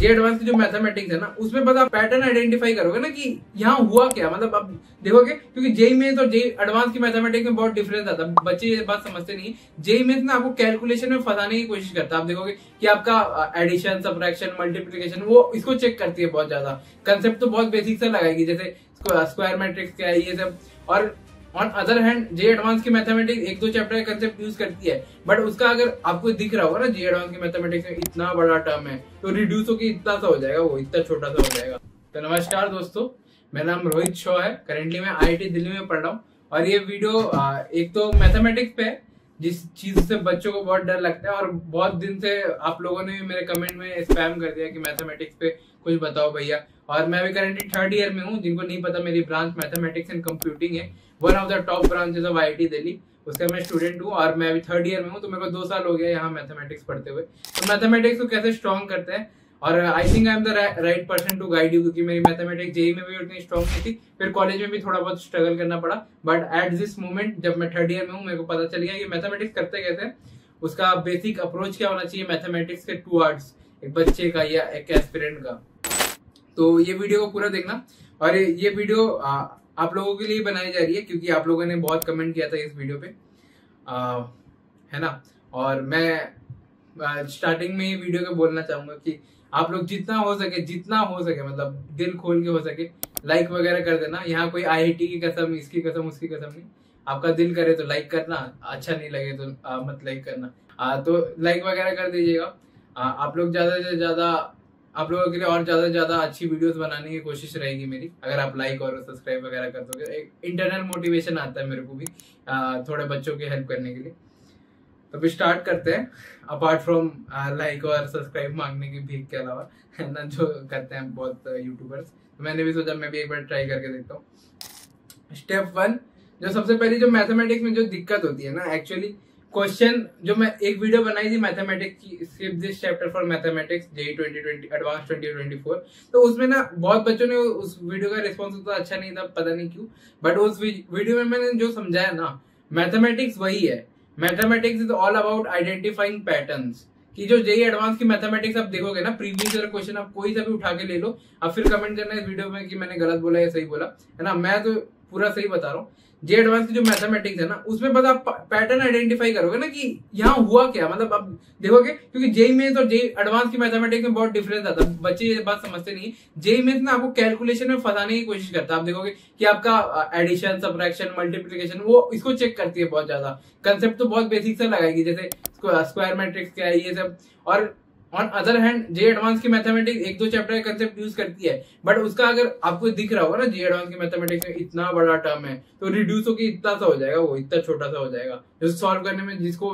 जे advance की जो mathematics है ना, उसमें बस आप पैटर्न आइडेंटिफाई करोगे ना कि यहाँ हुआ क्या, मतलब आप देखोगे, क्योंकि जेई मेंस और जेई एडवांस की मैथमेटिक्स में बहुत डिफरेंस आता है। बच्चे ये बात समझते नहीं। जेई मेंस ना आपको कैलकुलेशन में फंसाने की कोशिश करता है। आप देखोगे कि आपका एडिशन, सब्ट्रैक्शन, मल्टीप्लिकेशन, वो इसको चेक करती है बहुत ज्यादा। कंसेप्ट तो बहुत बेसिक से लगाएगी, जैसे स्क्वायर मैट्रिक्स क्या है, ये सब। और on other hand J advance की मैथमेटिक्स एक दो चैप्टर का कंसेप्ट यूज करती है, बट उसका अगर आपको दिख रहा होगा ना जे एडवांस की मैथमेटिक्स में इतना बड़ा टर्म है, तो रिड्यूस होकर इतना सा हो जाएगा, वो इतना छोटा सा हो जाएगा। तो नमस्कार दोस्तों, मेरा नाम रोहित शॉ है। करेंटली मैं IIT दिल्ली में पढ़ रहा हूँ, और ये वीडियो एक तो मैथमेटिक्स पे है, जिस चीज से बच्चों को बहुत डर लगता है। और बहुत दिन से आप लोगों ने मेरे कमेंट में स्पैम कर दिया कि मैथमेटिक्स पे कुछ बताओ भैया। और मैं अभी करेंटली 3rd ईयर में हूँ। जिनको नहीं पता, मेरी ब्रांच मैथमेटिक्स एंड कंप्यूटिंग है, one of the top branches of IIT Delhi. उसका मैं स्टूडेंट हूँ, और मैं अभी 3rd ईयर में हूँ, तो मेरे को 2 साल हो गया यहाँ मैथमेटिक्स पढ़ते हुए। तो मैथमेटिक्स को कैसे स्ट्रॉन्ग करते हैं, और I think I am the right person to guide you, क्योंकि मेरी मैथमेटिक्स जेई में भी उतनी स्ट्रॉन्ग नहीं थी, फिर कॉलेज में भी थोड़ा बहुत स्ट्रगल करना पड़ा। बट एट दिस मोमेंट, जब मैं 3rd ईयर में हूँ, मेरे को पता चल गया कि मैथमेटिक्स करते कैसे, उसका बेसिक अप्रोच क्या होना चाहिए मैथमेटिक्स के टूवर्ड्स एक बच्चे का या एक एस्पिरेंट का। तो ये वीडियो को पूरा देखना। और ये वीडियो आप लोगों के लिए बनाई जा रही है, क्योंकि आप लोगों ने बहुत कमेंट किया था इस वीडियो पे, है ना। और मैं स्टार्टिंग में ही वीडियो को बोलना चाहूंगा कि आप लोग जितना हो सके मतलब दिल खोल के हो सके लाइक वगैरह कर देना। यहाँ कोई IIT की कसम, इसकी कसम, उसकी कसम नहीं। आपका दिल करे तो लाइक करना, अच्छा नहीं लगे तो मत लाइक करना। तो लाइक वगैरह कर दीजिएगा। आप लोग ज्यादा से ज्यादा, आप लोगों के लिए और ज्यादा से ज्यादा अच्छी वीडियोस बनाने की कोशिश रहेगी मेरी, अगर आप लाइक और सब्सक्राइब वगैरह कर दोगे। एक इंटरनल मोटिवेशन आता है मेरे को भी थोड़े बच्चों की हेल्प करने के लिए। तो फिर स्टार्ट करते हैं, अपार्ट फ्रॉम लाइक और सब्सक्राइब मांगने की भीख के अलावा, है ना, जो करते हैं बहुत यूट्यूबर्स। तो मैंने भी सोचा मैं भी एक बार ट्राई करके देखता हूँ। स्टेप 1, जो सबसे पहली जो मैथमेटिक्स में जो दिक्कत होती है ना, एक्चुअली क्वेश्चन, जो मैं एक वीडियो बनाई थी मैथमेटिक्स की, skip this chapter for mathematics JEE 2020 advance 2024, तो उसमें ना बहुत बच्चों ने उस वीडियो का रिस्पॉन्स उतना अच्छा नहीं था, पता नहीं क्यों। बट उस वीडियो में मैंने जो समझाया ना, मैथमेटिक्स वही है। Mathematics is all about identifying patterns. कि जो जेईई एडवांस की मैथमेटिक्स आप देखोगे ना, प्रीवियस ईयर क्वेश्चन आप कोई सा भी उठा के ले लो, आप फिर कमेंट करना इस वीडियो में कि मैंने गलत बोला या सही बोला, है ना। मैं तो पूरा सही बता रहा हूँ। जे एडवांस की जो मैथमेटिक्स है ना, उसमें बस आप पैटर्न आइडेंटिफाई करोगे ना कि यहाँ हुआ क्या, मतलब आप देखोगे, क्योंकि जेई मेंस और जेई एडवांस की मैथमेटिक्स में बहुत डिफरेंस आता है। बच्चे ये बात समझते नहीं। जेई मेंस ना आपको कैलकुलेशन में फंसाने की कोशिश करता है। आप देखोगे कि आपका एडिशन, सब्ट्रैक्शन, मल्टीप्लिकेशन, वो इसको चेक करती है बहुत ज्यादा। कंसेप्ट तो बहुत बेसिक से लगाएगी, जैसे स्क्वायर मैट्रिक्स क्या है, ये सब। और on other hand J advance की मैथमेटिक्स एक दो चैप्टर का कंसेप्ट यूज करती है, बट उसका अगर आपको दिख रहा होगा ना जे एडवांस की मैथमेटिक्स में इतना बड़ा टर्म है, तो रिड्यूस होकर इतना सा हो जाएगा, वो इतना छोटा सा हो जाएगा। जो सॉल्व करने में, जिसको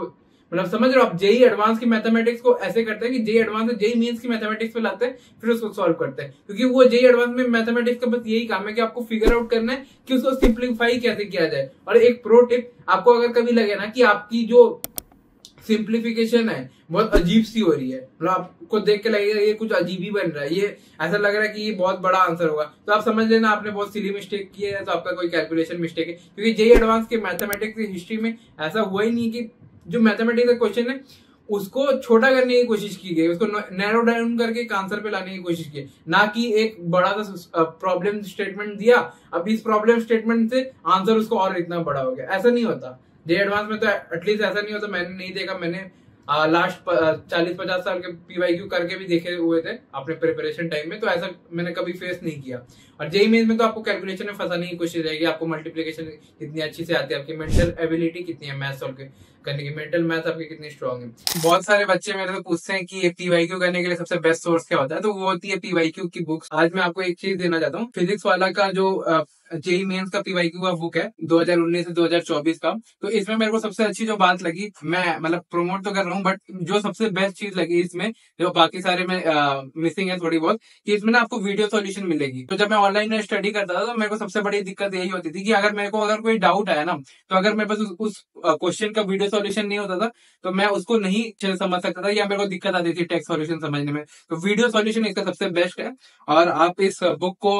मतलब समझ रहे हो आप, जेई एडवांस की मैथमेटिक्स को ऐसे करते हैं कि जेई एडवांस से जेई मेंस की मैथमेटिक्स पे लाते हैं, फिर उसको सॉल्व करते हैं। क्योंकि वो जेई एडवांस में मैथमेटिक्स का बस यही काम है कि आपको फिगर आउट करना है कि उसको सिंप्लीफाई कैसे किया जाए। और एक प्रो टिप, आपको अगर कभी लगे ना कि आपकी जो सिंप्लीफिकेशन है बहुत अजीब सी हो रही है, मतलब आपको देख के लगेगा ये कुछ अजीब ही बन रहा है, ये ऐसा लग रहा है कि ये बहुत बड़ा आंसर होगा, तो आप समझ लेना आपने बहुत सिली मिस्टेक की है, तो आपका कोई कैलकुलेशन मिस्टेक है। क्योंकि जेई एडवांस के मैथमेटिक्स की हिस्ट्री में ऐसा हुआ ही नहीं कि जो मैथमेटिक्स का क्वेश्चन है उसको छोटा करने की कोशिश की गई, उसको नैरो डाउन करके एक आंसर पे लाने की कोशिश की, ना कि एक बड़ा सा प्रॉब्लम स्टेटमेंट दिया, अब इस प्रॉब्लम स्टेटमेंट से आंसर उसको और इतना बड़ा हो गया। ऐसा नहीं होता जे एडवांस में, तो एटलीस्ट ऐसा नहीं होता। मैंने नहीं देखा, मैंने लास्ट 40-50 साल के PYQ करके भी देखे हुए थे अपने प्रिपरेशन टाइम में, तो ऐसा मैंने कभी फेस नहीं किया। और जेईई मेंस में तो आपको कैलकुलेशन में फंसाने की कोशिश रहेगी, आपको मल्टीप्लिकेशन कितनी अच्छी से आती है, आपकी मेंटल एबिलिटी कितनी है मैथ सॉल्व करने की, मेंटल मैथ आपकी कितनी स्ट्रांग है। बहुत सारे बच्चे मेरे से पूछते हैं कि PYQ करने के लिए सबसे बेस्ट सोर्स क्या होता है, तो वो होती है PYQ की बुक्स। आज मैं आपको एक चीज देना चाहता हूँ, फिजिक्स वाला का जो जेईई मेंस का PYQ का बुक है 2019 से 2024 का, तो इसमें मेरे को सबसे अच्छी जो बात लगी, मैं मतलब प्रोमोट तो कर रहा हूँ, बट जो सबसे बेस्ट चीज लगी इसमें, जो बाकी सारे में मिसिंग है थोड़ी बहुत, कि इसमें ना आपको वीडियो सॉल्यूशन मिलेगी। तो जब मैं ऑनलाइन स्टडी करता था, तो मेरे को सबसे बड़ी दिक्कत यही होती थी कि अगर मेरे को कोई डाउट आया ना, तो अगर मेरे पास उस क्वेश्चन का वीडियो सॉल्यूशन नहीं होता था तो मैं उसको नहीं अच्छे से समझ सकता था या मेरे को दिक्कत आती थी टेक्स्ट सॉल्यूशन समझने में। तो वीडियो सॉल्यूशन इसका सबसे बेस्ट है और आप इस बुक को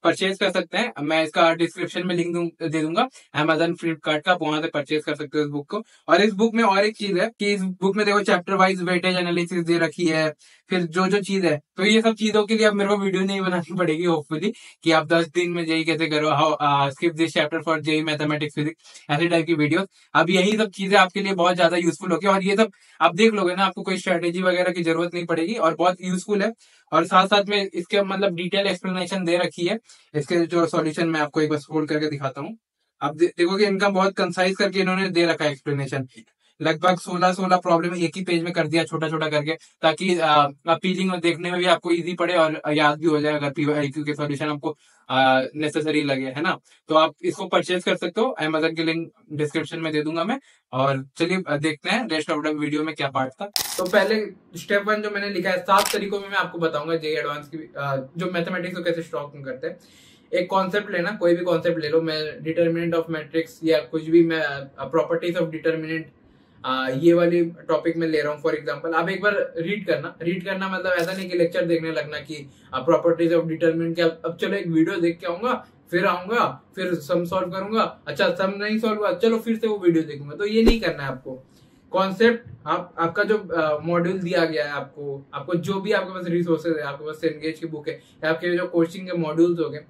परचेज कर सकते हैं। मैं इसका डिस्क्रिप्शन में लिंक दे दूंगा Amazon फ्लिपकार्ट का, आप वहां से परचेज कर सकते हो इस बुक को। और इस बुक में और एक चीज है कि इस बुक में देखो चैप्टर वाइज वेटेज एनालिसिस दे रखी है, फिर जो जो चीज है, तो ये सब चीजों के लिए अब मेरे को वीडियो नहीं बनानी पड़ेगी होपफुली कि आप 10 दिन में जेई कैसे करो, how skip this chapter for JEE mathematics physics, ऐसे टाइप की वीडियोस। अब यही सब चीजें आपके लिए बहुत ज्यादा यूजफुल होगी और ये सब आप देख लोगे ना, आपको कोई स्ट्रेटेजी वगैरह की जरूरत नहीं पड़ेगी और बहुत यूजफुल है। और साथ साथ में इसके मतलब डिटेल एक्सप्लेनेशन दे रखी है इसके जो सॉल्यूशन, मैं आपको एक बार स्क्रॉल करके दिखाता हूँ। आप देखोगे इनका बहुत कंसाइज करके इन्होंने दे रखा है एक्सप्लेनेशन। लगभग 16 प्रॉब्लम एक ही पेज में कर दिया छोटा छोटा करके, ताकि अपीलिंग और देखने में भी आपको इजी पड़े और याद भी हो जाए अगर पीवाईक्यू के सॉल्यूशन आपको नेसेसरी लगे, है ना। तो आप इसको परचेज कर सकते हो, Amazon की लिंक डिस्क्रिप्शन में दे दूंगा मैं। और चलिए देखते हैं रेस्ट ऑफ द वीडियो में क्या पार्ट था। तो पहले स्टेप 1 जो मैंने लिखा है 7 तरीकों में मैं आपको बताऊंगा जेई एडवांस की जो मैथमेटिक्स को कैसे स्ट्रॉन्ग करते हैं। एक कॉन्सेप्ट लेना, कोई भी कॉन्सेप्ट ले लो, मैं डिटर्मिनेंट ऑफ मैट्रिक्स या कुछ भी, मैं प्रॉपर्टीज ऑफ डिटर्मिनेंट ये वाली टॉपिक में ले रहा हूँ फॉर एग्जांपल। आप एक बार रीड करना मतलब ऐसा नहीं कि लेक्चर देखने लगना कि प्रॉपर्टीज ऑफ डिटरमिनेंट के अब चलो एक वीडियो देख के आऊंगा, फिर आऊंगा, फिर सम सॉल्व करूंगा, अच्छा सम नहीं सॉल्व हुआ चलो फिर से वो वीडियो देखूंगा, तो ये नहीं करना है आपको। कॉन्सेप्ट आपका जो मॉड्यूल दिया गया है, आपको जो भी आपके पास रिसोर्सेज है, आपके पास सेनगेज की बुक है या आपके जो कोचिंग के मॉड्यूल्स हो गए,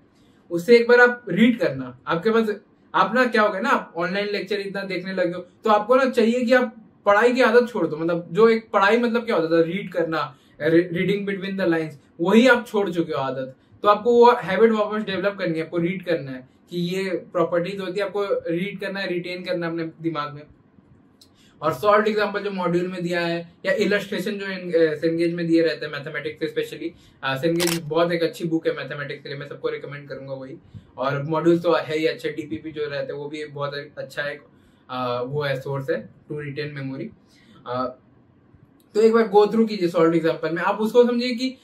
उससे एक बार आप रीड करना। आपके पास आप ना क्या हो गया ना, आप ऑनलाइन लेक्चर इतना देखने लगे हो तो आपको ना चाहिए कि आप पढ़ाई की आदत छोड़ दो। मतलब जो एक पढ़ाई मतलब क्या होता था, रीड करना, रीडिंग बिटवीन द लाइंस, वही आप छोड़ चुके हो आदत। तो आपको वो हैबिट वापस डेवलप करनी है, आपको रीड करना है कि ये प्रॉपर्टीज होती है, आपको रीड करना है, रिटेन करना है अपने दिमाग में। और सॉल्व एग्जांपल जो मॉड्यूल में दिया है या इलस्ट्रेशन जो सेनगेज में दिए रहते हैं मैथमेटिक्स से, स्पेशली सेनगेज बहुत एक अच्छी बुक है मैथमेटिक्स के लिए, मैं सबको रिकमेंड करूंगा वही। और मॉड्यूल तो है ही अच्छे, डीपीपी जो रहते हैं वो भी बहुत अच्छा है, वो है सोर्स है टू रिटेन मेमोरी। तो एक बार गो थ्रू कीजिए सॉल्व एग्जांपल में, आप उसको समझिए कि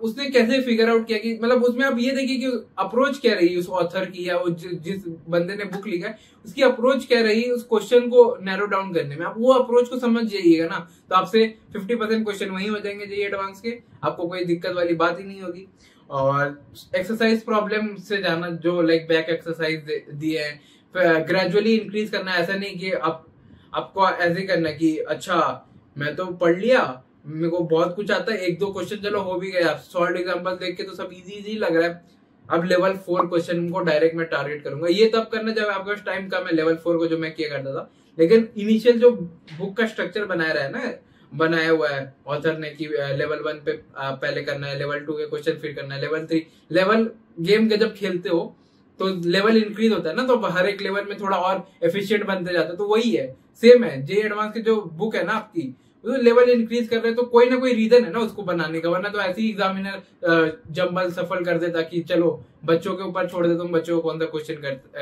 उसने कैसे फिगर आउट किया, कि मतलब उसमें आप ये देखिए कि अप्रोच क्या रही उस ऑथर की या जिस बंदे ने बुक लिखा है उसकी अप्रोच क्या रही उस क्वेश्चन को नैरो डाउन करने में। आप वो अप्रोच को समझ जाइएगा ना, तो आपसे 50% क्वेश्चन वही हो जाएंगे जेईई एडवांस के, आपको कोई दिक्कत वाली बात ही नहीं होगी। और एक्सरसाइज प्रॉब्लम से जाना, जो लाइक बैक एक्सरसाइज दिए हैं, ग्रेजुअली इंक्रीज करना। ऐसा नहीं कि आपको ऐसे करना कि अच्छा मैं तो पढ़ लिया, मेरे को बहुत कुछ आता है, 1-2 क्वेश्चन चलो हो भी गया, सॉल्व एग्जांपल देख के तो सब इजी लग रहा है, अब लेवल 4 क्वेश्चन को डायरेक्ट मैं टारगेट करूंगा। ये तब करना जब आपके पास टाइम कम है, लेवल 4 को जो मैं किया करता था। लेकिन इनिशियल जो बुक का स्ट्रक्चर बनाया हुआ है ऑथर ने कि लेवल 1 पे पहले करना है, लेवल 2 के क्वेश्चन फिर करना है, लेवल 3 लेवल गेम के जब खेलते हो तो लेवल इंक्रीज होता है ना, तो हर एक लेवल में थोड़ा और एफिशिएंट बनते जाता है। तो वही है, सेम है जेईई एडवांस की जो बुक है ना आपकी, लेवल इंक्रीज कर रहे हैं तो कोई ना कोई रीजन है ना उसको बनाने का, वरना तो ऐसे ही एग्जामिनर जंबल सफल कर देता कि चलो बच्चों के ऊपर छोड़ देता हूँ, बच्चों को कौन सा क्वेश्चन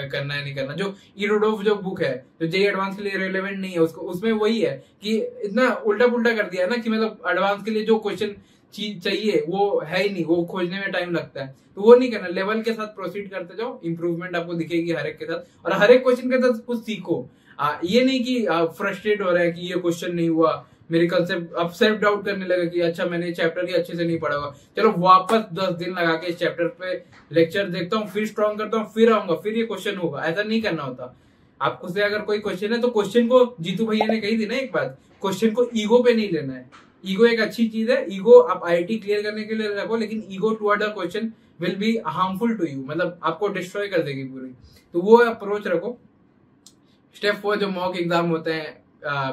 करना है नहीं करना। जो इरोडोव जो बुक है जो जेईई एडवांस के लिए रिलेवेंट नहीं है, उसको उसमें वही है कि इतना उल्टा पुल्टा कर दिया ना कि मतलब एडवांस के लिए जो क्वेश्चन चीज चाहिए वो है ही नहीं, वो खोजने में टाइम लगता है। तो वो नहीं करना, लेवल के साथ प्रोसीड करते जाओ, इंप्रूवमेंट आपको दिखेगी हर एक के साथ, और हर एक क्वेश्चन के साथ कुछ सीखो। ये नहीं कि फ्रस्ट्रेट हो रहा है कि ये क्वेश्चन नहीं हुआ, मेरी कंसेप्ट अब सेल्फ डाउट करने लगा कि अच्छा मैंने चैप्टर ही अच्छे से नहीं पढ़ा हुआ, चलो वापस 10 दिन लगा के इस चैप्टर पे लेक्चर देखता हूँ, फिर स्ट्रॉन्ग करता हूँ, फिर आऊंगा, फिर ये क्वेश्चन होगा। ऐसा नहीं करना होता। आपको से अगर कोई क्वेश्चन है तो क्वेश्चन को, जीतू भैया ने कही थी ना एक बात, क्वेश्चन को ईगो पे नहीं लेना है। ईगो एक अच्छी चीज है, ईगो आप आईआईटी क्लियर करने के लिए रखो, लेकिन ego toward the question will be harmful to you, मतलब आपको डिस्ट्रॉय कर देगी पूरी। तो वो अप्रोच रखो। स्टेप 4 जो मॉक एग्जाम होते हैं,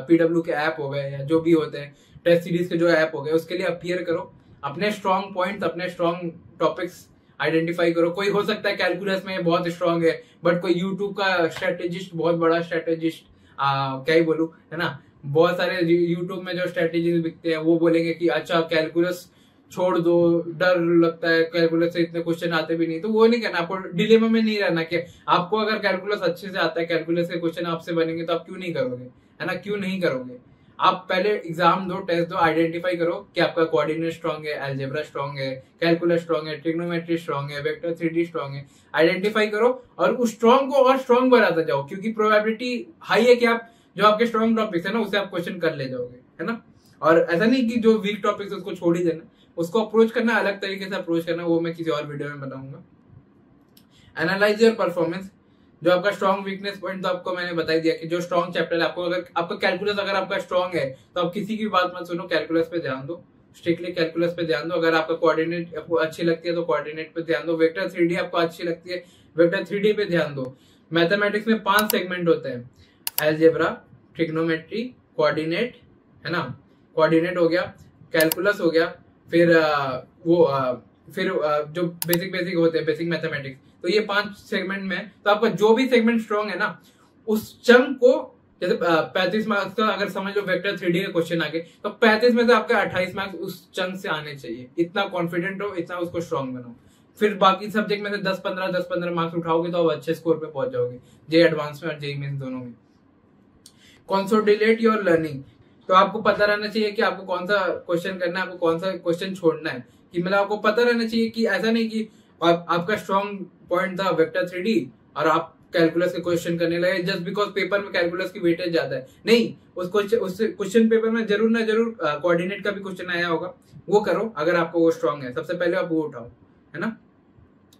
पीडब्ल्यू के ऐप हो गए या जो भी होते हैं, टेस्ट सीरीज के जो ऐप हो गए, उसके लिए अपीयर करो, अपने स्ट्रॉन्ग पॉइंट्स, अपने स्ट्रॉन्ग टॉपिक्स आइडेंटिफाई करो। कोई हो सकता है कैलकुलस में बहुत स्ट्रॉन्ग है, बट कोई यूट्यूब का स्ट्रेटेजिस्ट, बहुत बड़ा स्ट्रेटेजिस्ट, क्या ही बोलूं, है ना, बहुत सारे यूट्यूब में जो स्ट्रेटेजीज बिकते हैं वो बोलेंगे कि अच्छा कैलकुलस छोड़ दो, डर लगता है कैलकुलस से, इतने क्वेश्चन आते भी नहीं। तो वो नहीं करना, आपको डिलेमा में नहीं रहना कि आपको अगर कैलकुलस अच्छे से आता है, कैलकुलस के क्वेश्चन आपसे बनेंगे तो आप क्यों नहीं करोगे, है ना, क्यों नहीं करोगे। आप पहले एग्जाम दो, टेस्ट दो, आइडेंटिफाई करो कि आपका कोऑर्डिनेट स्ट्रांग है, अलजेब्रा स्ट्रांग है, कैलकुलस स्ट्रांग है, ट्रिग्नोमेट्री स्ट्रांग है, वेक्टर 3D स्ट्रांग है। आइडेंटिफाई करो और उस स्ट्रांग को और स्ट्रांग बनाते जाओ, क्योंकि प्रोबेबिलिटी हाई है कि आप जो आपके स्ट्रॉन्ग टॉपिक्स है ना उसे आप क्वेश्चन कर ले जाओगे, है ना। और ऐसा नहीं कि जो वीक टॉपिक्स उसको छोड़ ही देना, उसको अप्रोच करना, अलग तरीके से अप्रोच करना, वो मैं किसी और वीडियो में बताऊंगा। एनालाइज योर परफॉर्मेंस, जो आपका स्ट्रॉन्ग वीकनेस पॉइंट तो आपको मैंने बता दिया कि जो स्ट्रॉन्ग चैप्टर है, आपको अगर आपका कैलकुलस अगर आपका स्ट्रॉन्ग है तो आप किसी की बात मत सुनो, कैलकुलस पे ध्यान दो, स्ट्रिक्टली कैलकुलस पे ध्यान दो। अगर आपका कोऑर्डिनेट आपको अच्छी लगती है तो कोऑर्डिनेट पे ध्यान दो। वेक्टर 3D आपको अच्छी लगती है, वेक्टर 3D पे ध्यान दो। मैथमेटिक्स में 5 सेगमेंट होते हैं, अलजेब्रा, ट्रिग्नोमेट्री, कोऑर्डिनेट, है ना, कोऑर्डिनेट हो गया, कैलकुलस हो गया, फिर जो बेसिक होते हैं, बेसिक मैथमेटिक्स। तो ये 5 सेगमेंट में, तो आपका जो भी सेगमेंट स्ट्रॉन्ग है ना, उस चंक को, जैसे 35 मार्क्स का अगर समझ लो वेक्टर 3D का क्वेश्चन आ गए, तो 35 में से आपका 28 मार्क्स उस चंक से आने चाहिए। इतना कॉन्फिडेंट हो, इतना उसको स्ट्रॉन्ग बनाओ। फिर बाकी सब्जेक्ट में से 10-15 मार्क्स उठाओगे तो आप अच्छे स्कोर पे पहुंच जाओगे, जे एडवांस में और जेईई मेंस दोनों में। कंसोलिडेट योर लर्निंग, तो आपको पता रहना चाहिए कि आपको कौन सा क्वेश्चन करना है, आपको कौन सा क्वेश्चन छोड़ना है, कि मतलब आपको पता रहना चाहिए कि ऐसा नहीं कि आपका स्ट्रॉन्ग पॉइंट था वेक्टर 3D और आप कैलकुलस के क्वेश्चन करने लगे जस्ट बिकॉज पेपर में कैलकुलस की वेटेज ज्यादा है। नहीं, उस क्वेश्चन पेपर में जरूर ना जरूर कोऑर्डिनेट का भी क्वेश्चन आया होगा, वो करो अगर आपको वो स्ट्रॉन्ग है। सबसे पहले आप वो उठाओ, है ना,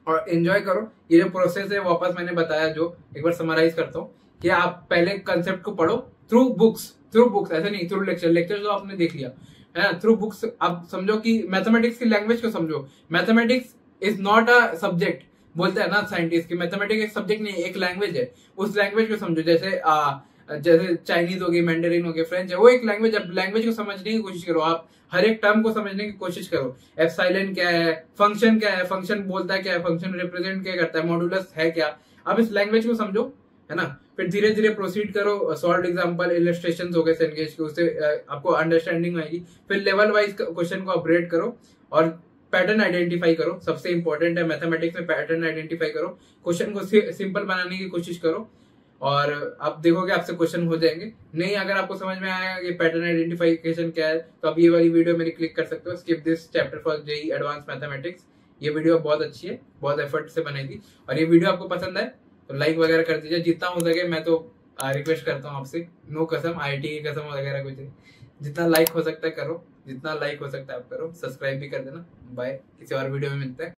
और एंजॉय करो। ये जो प्रोसेस है वापस मैंने बताया, जो एक बार समराइज करता हूँ, कि आप पहले कंसेप्ट को पढ़ो थ्रू बुक्स, ऐसे नहीं थ्रू लेक्चर तो आपने देख लिया है ना, थ्रू बुक्स। आप समझो कि मैथमेटिक्स की लैंग्वेज को समझो। Mathematics is not a subject, बोलते हैं ना साइंटिस्ट की, मैथमेटिक्स एक सब्जेक्ट नहीं, एक लैंग्वेज है। उस लैंग्वेज को समझो, जैसे चाइनीज हो गई, मैंडरिन हो गई, फ्रेंच है, वो एक लैंग्वेज है। लैंग्वेज को समझने की कोशिश करो, आप हर एक टर्म को समझने की कोशिश करो। एप्सिलॉन क्या है, फंक्शन क्या है, फंक्शन बोलता है क्या है, फंक्शन रिप्रेजेंट क्या करता है, मॉडुलस है क्या, आप इस लैंग्वेज को समझो, है ना। फिर धीरे धीरे प्रोसीड करो, सॉल्व एग्जांपल, इलस्ट्रेशंस हो गए सेंगेज के, उससे आपको अंडरस्टैंडिंग आएगी। फिर लेवल वाइज क्वेश्चन को अपग्रेड करो और पैटर्न आइडेंटिफाई करो। सबसे इंपॉर्टेंट है मैथमेटिक्स में, पैटर्न आइडेंटिफाई करो, क्वेश्चन को सिंपल बनाने की कोशिश करो और आप देखोगे आपसे क्वेश्चन हो जाएंगे। नहीं, अगर आपको समझ में आया कि पैटर्न आइडेंटिफिकेशन क्या है, तो आप ये वाली वीडियो मेरी क्लिक कर सकते हो, skip this chapter for JEE advance mathematics. ये वीडियो बहुत अच्छी है, बहुत एफर्ट से बनाई थी, और ये वीडियो आपको पसंद है तो लाइक वगैरह कर दीजिए जितना हो सके। मैं तो रिक्वेस्ट करता हूँ आपसे, नो कसम, आईटी की कसम वगैरह कुछ नहीं, जितना लाइक हो सकता है करो, जितना लाइक हो सकता है आप करो। सब्सक्राइब भी कर देना। बाय, किसी और वीडियो में मिलते हैं।